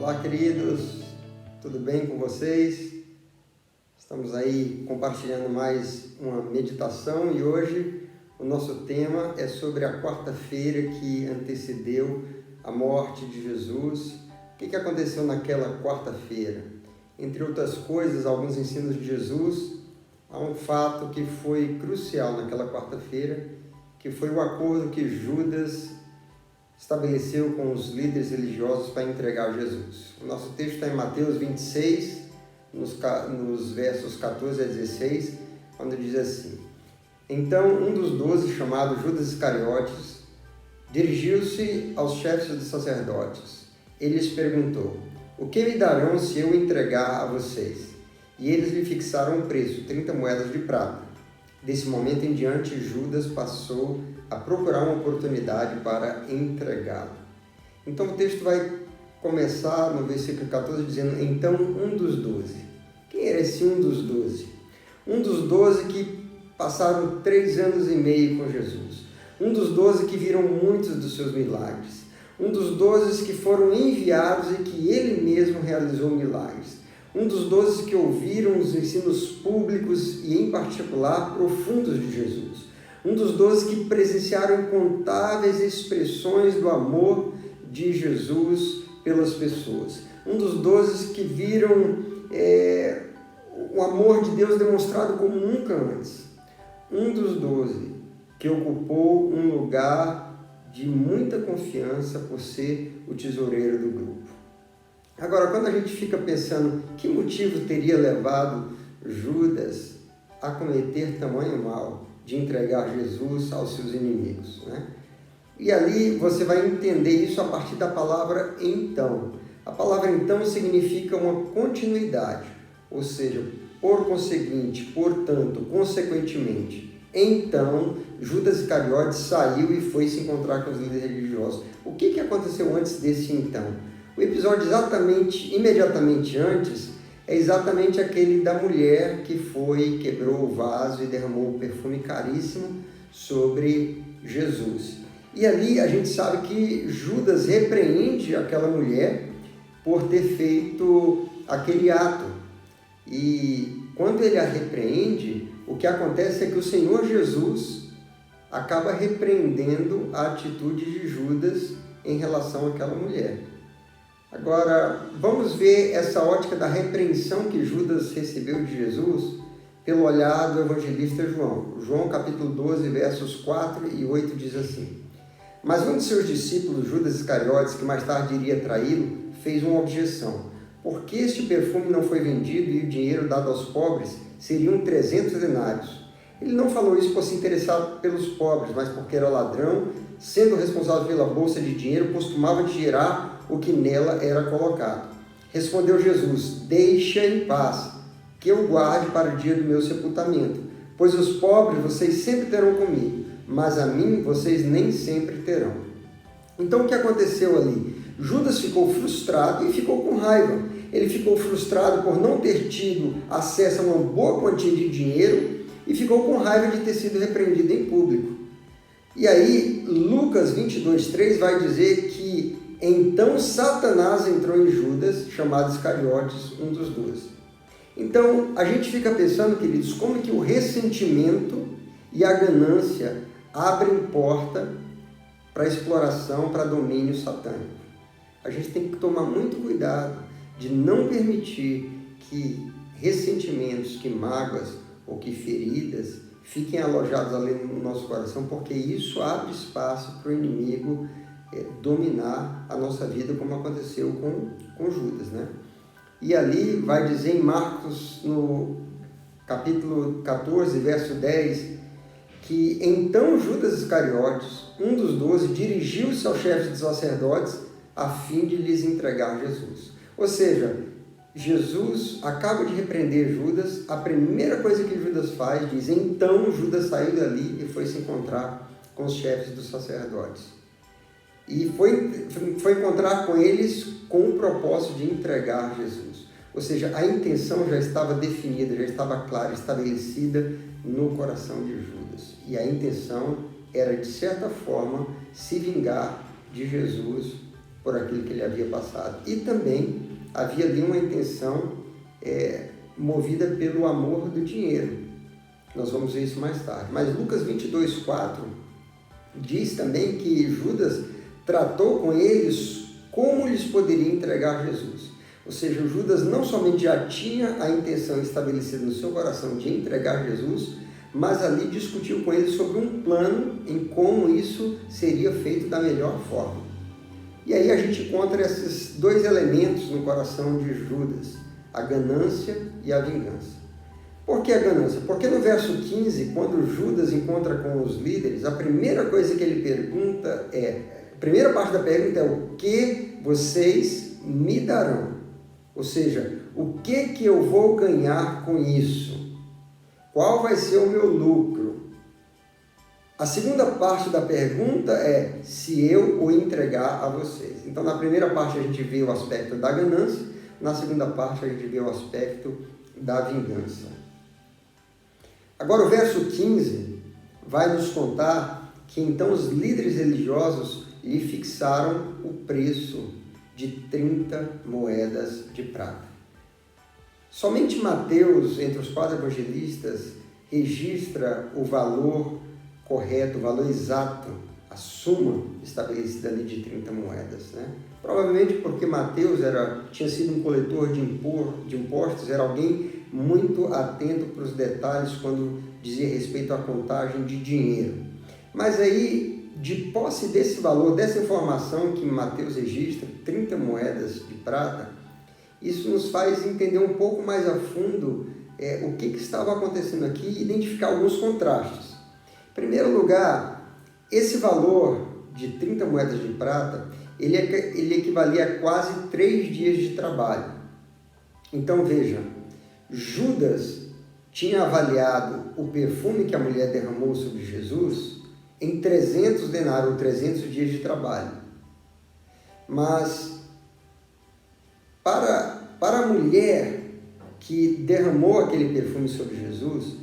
Olá, queridos, tudo bem com vocês? Estamos aí compartilhando mais uma meditação e hoje o nosso tema é sobre a quarta-feira que antecedeu a morte de Jesus. O que aconteceu naquela quarta-feira? Entre outras coisas, alguns ensinos de Jesus, há um fato que foi crucial naquela quarta-feira, que foi o acordo que Judas estabeleceu com os líderes religiosos para entregar Jesus. O nosso texto está em Mateus 26, nos versos 14 a 16, quando diz assim: Então um dos 12, chamado Judas Iscariotes, dirigiu-se aos chefes dos sacerdotes. Ele lhes perguntou: O que me darão se eu entregar a vocês? E eles lhe fixaram um preço, 30 moedas de prata. Desse momento em diante, Judas passou a procurar uma oportunidade para entregá-lo. Então o texto vai começar no versículo 14 dizendo: Então um dos 12. Quem era esse um dos 12? Um dos 12 que passaram 3 anos e meio com Jesus. Um dos 12 que viram muitos dos seus milagres. Um dos 12 que foram enviados e que ele mesmo realizou milagres. Um dos 12 que ouviram os ensinos públicos e, em particular, profundos de Jesus. Um dos 12 que presenciaram incontáveis expressões do amor de Jesus pelas pessoas. Um dos 12 que viram o amor de Deus demonstrado como nunca antes. Um dos 12 que ocupou um lugar de muita confiança por ser o tesoureiro do grupo. Agora, quando a gente fica pensando que motivo teria levado Judas a cometer tamanho mal de entregar Jesus aos seus inimigos, né? E ali você vai entender isso a partir da palavra então. A palavra então significa uma continuidade, ou seja, por conseguinte, portanto, consequentemente. Então, Judas Iscariotes saiu e foi se encontrar com os líderes religiosos. O que aconteceu antes desse então? O episódio imediatamente antes é exatamente aquele da mulher que quebrou o vaso e derramou o perfume caríssimo sobre Jesus. E ali a gente sabe que Judas repreende aquela mulher por ter feito aquele ato. E quando ele a repreende, o que acontece é que o Senhor Jesus acaba repreendendo a atitude de Judas em relação àquela mulher. Agora, vamos ver essa ótica da repreensão que Judas recebeu de Jesus pelo olhar do evangelista João. João capítulo 12, versos 4 e 8 diz assim: Mas um de seus discípulos, Judas Iscariotes, que mais tarde iria traí-lo, fez uma objeção. Por que este perfume não foi vendido e o dinheiro dado aos pobres? Seriam 300 denários. Ele não falou isso por se interessar pelos pobres, mas porque era ladrão, sendo responsável pela bolsa de dinheiro, costumava tirar o que nela era colocado. Respondeu Jesus: Deixa em paz, que eu guarde para o dia do meu sepultamento. Pois os pobres vocês sempre terão comigo, mas a mim vocês nem sempre terão. Então o que aconteceu ali? Judas ficou frustrado e ficou com raiva. Ele ficou frustrado por não ter tido acesso a uma boa quantia de dinheiro e ficou com raiva de ter sido repreendido em público. E aí, Lucas 22:3 vai dizer que então Satanás entrou em Judas, chamado Iscariotes, um dos 12. Então, a gente fica pensando, queridos, como que o ressentimento e a ganância abrem porta para exploração, para domínio satânico. A gente tem que tomar muito cuidado de não permitir que ressentimentos, que mágoas ou que feridas fiquem alojados ali no nosso coração, porque isso abre espaço para o inimigo dominar a nossa vida, como aconteceu com Judas, né? E ali vai dizer em Marcos, no capítulo 14, verso 10, que então Judas Iscariotes, um dos 12, dirigiu-se aos chefes dos sacerdotes a fim de lhes entregar Jesus. Ou seja, Jesus acaba de repreender Judas, a primeira coisa que Judas faz, diz, então Judas saiu dali e foi se encontrar com os chefes dos sacerdotes. E foi encontrar com eles com o propósito de entregar Jesus. Ou seja, a intenção já estava definida, já estava clara, estabelecida no coração de Judas. E a intenção era, de certa forma, se vingar de Jesus por aquilo que ele havia passado. E também havia ali uma intenção movida pelo amor do dinheiro. Nós vamos ver isso mais tarde. Mas Lucas 22:4 diz também que Judas tratou com eles como eles poderiam entregar Jesus. Ou seja, o Judas não somente já tinha a intenção estabelecida no seu coração de entregar Jesus, mas ali discutiu com eles sobre um plano em como isso seria feito da melhor forma. E aí a gente encontra esses dois elementos no coração de Judas, a ganância e a vingança. Por que a ganância? Porque no verso 15, quando Judas encontra com os líderes, a primeira coisa que ele pergunta a primeira parte da pergunta é: o que vocês me darão? Ou seja, o que eu vou ganhar com isso? Qual vai ser o meu lucro? A segunda parte da pergunta é se eu o entregar a vocês. Então, na primeira parte a gente vê o aspecto da ganância, na segunda parte a gente vê o aspecto da vingança. Agora o verso 15 vai nos contar que então os líderes religiosos lhe fixaram o preço de 30 moedas de prata. Somente Mateus, entre os 4 evangelistas, registra o valor correto, o valor exato, a suma estabelecida ali de 30 moedas. Provavelmente porque Mateus tinha sido um coletor de impostos, era alguém muito atento para os detalhes quando dizia respeito à contagem de dinheiro. Mas aí, de posse desse valor, dessa informação que Mateus registra, 30 moedas de prata, isso nos faz entender um pouco mais a fundo o que estava acontecendo aqui e identificar alguns contrastes. Em primeiro lugar, esse valor de 30 moedas de prata, ele equivalia a quase 3 dias de trabalho. Então veja, Judas tinha avaliado o perfume que a mulher derramou sobre Jesus em 300 denários, ou 300 dias de trabalho. Mas para a mulher que derramou aquele perfume sobre Jesus,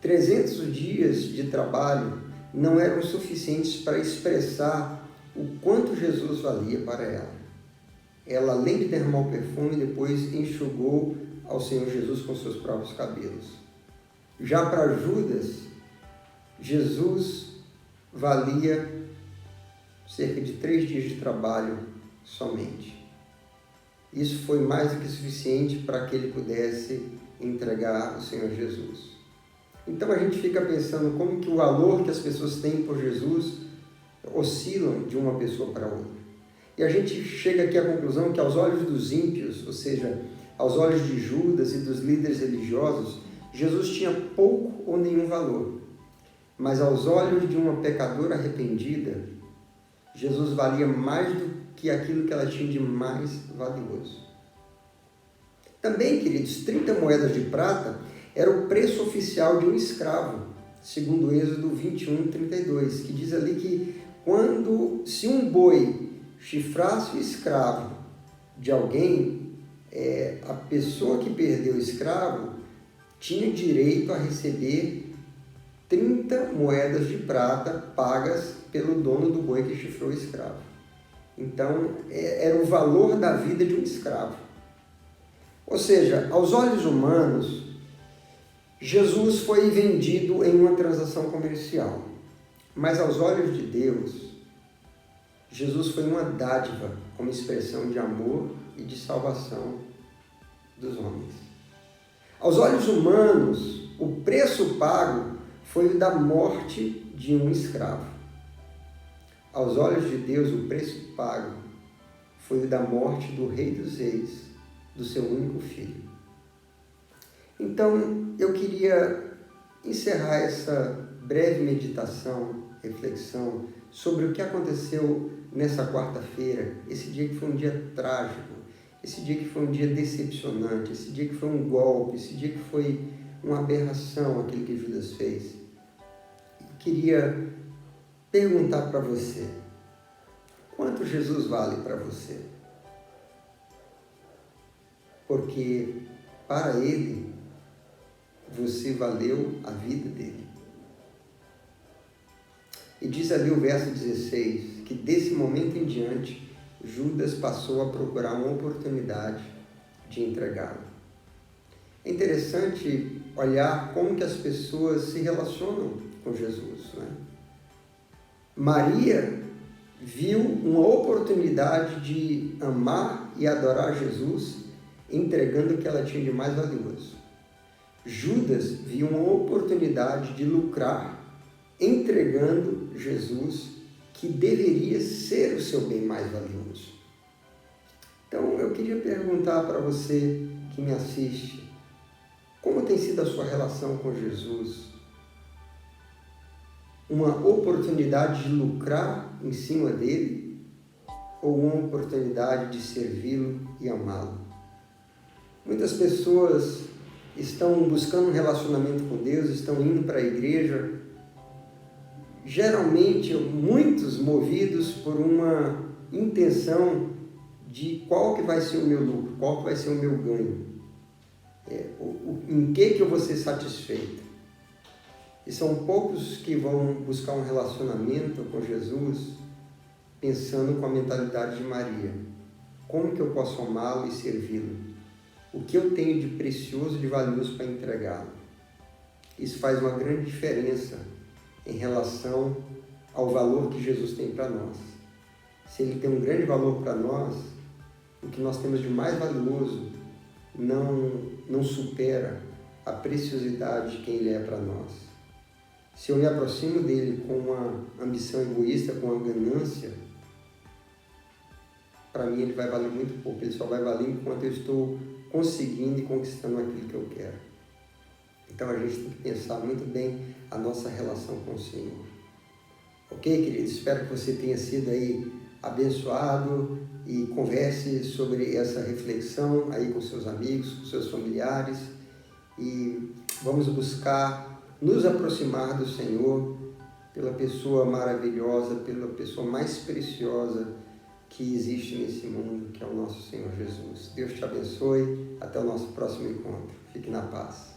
300 dias de trabalho não eram suficientes para expressar o quanto Jesus valia para ela. Ela, além de derramar o perfume, depois enxugou ao Senhor Jesus com seus próprios cabelos. Já para Judas, Jesus valia cerca de 3 dias de trabalho somente. Isso foi mais do que suficiente para que ele pudesse entregar o Senhor Jesus. Então a gente fica pensando como que o valor que as pessoas têm por Jesus oscilam de uma pessoa para outra. E a gente chega aqui à conclusão que aos olhos dos ímpios, ou seja, aos olhos de Judas e dos líderes religiosos, Jesus tinha pouco ou nenhum valor. Mas aos olhos de uma pecadora arrependida, Jesus valia mais do que aquilo que ela tinha de mais valioso. Também, queridos, 30 moedas de prata era o preço oficial de um escravo, segundo Êxodo 21:32, que diz ali que se um boi chifrasse o escravo de alguém, a pessoa que perdeu o escravo tinha direito a receber 30 moedas de prata pagas pelo dono do boi que chifrou o escravo. Então, era o valor da vida de um escravo. Ou seja, aos olhos humanos, Jesus foi vendido em uma transação comercial. Mas aos olhos de Deus, Jesus foi uma dádiva como expressão de amor e de salvação dos homens. Aos olhos humanos, o preço pago foi o da morte de um escravo. Aos olhos de Deus, o preço pago foi o da morte do Rei dos Reis, do seu único filho. Então, eu queria encerrar essa breve meditação, reflexão sobre o que aconteceu nessa quarta-feira, esse dia que foi um dia trágico, esse dia que foi um dia decepcionante, esse dia que foi um golpe, esse dia que foi uma aberração aquilo que Judas fez. Eu queria perguntar para você, quanto Jesus vale para você? Porque para Ele, você valeu a vida dele. E diz ali o verso 16, que desse momento em diante, Judas passou a procurar uma oportunidade de entregá-lo. É interessante olhar como que as pessoas se relacionam com Jesus, né? Maria viu uma oportunidade de amar e adorar Jesus, entregando o que ela tinha de mais valioso. Judas viu uma oportunidade de lucrar, entregando Jesus, que deveria ser o seu bem mais valioso. Então, eu queria perguntar para você que me assiste, como tem sido a sua relação com Jesus? Uma oportunidade de lucrar em cima dele ou uma oportunidade de servi-lo e amá-lo? Muitas pessoas estão buscando um relacionamento com Deus, estão indo para a igreja, geralmente muitos movidos por uma intenção de qual que vai ser o meu lucro, qual que vai ser o meu ganho, em que eu vou ser satisfeito. E são poucos que vão buscar um relacionamento com Jesus pensando com a mentalidade de Maria. Como que eu posso amá-lo e servi-lo? O que eu tenho de precioso e de valioso para entregá-lo? Isso faz uma grande diferença em relação ao valor que Jesus tem para nós. Se ele tem um grande valor para nós, o que nós temos de mais valioso não supera a preciosidade de quem ele é para nós. Se eu me aproximo dele com uma ambição egoísta, com uma ganância, para mim ele vai valer muito pouco. Ele só vai valer enquanto eu estou conseguindo e conquistando aquilo que eu quero. Então a gente tem que pensar muito bem a nossa relação com o Senhor. Ok, querido? Espero que você tenha sido aí abençoado e converse sobre essa reflexão aí com seus amigos, com seus familiares, e vamos buscar nos aproximar do Senhor pela pessoa maravilhosa, pela pessoa mais preciosa que existe nesse mundo, que é o nosso Senhor Jesus. Deus te abençoe. Até o nosso próximo encontro. Fique na paz.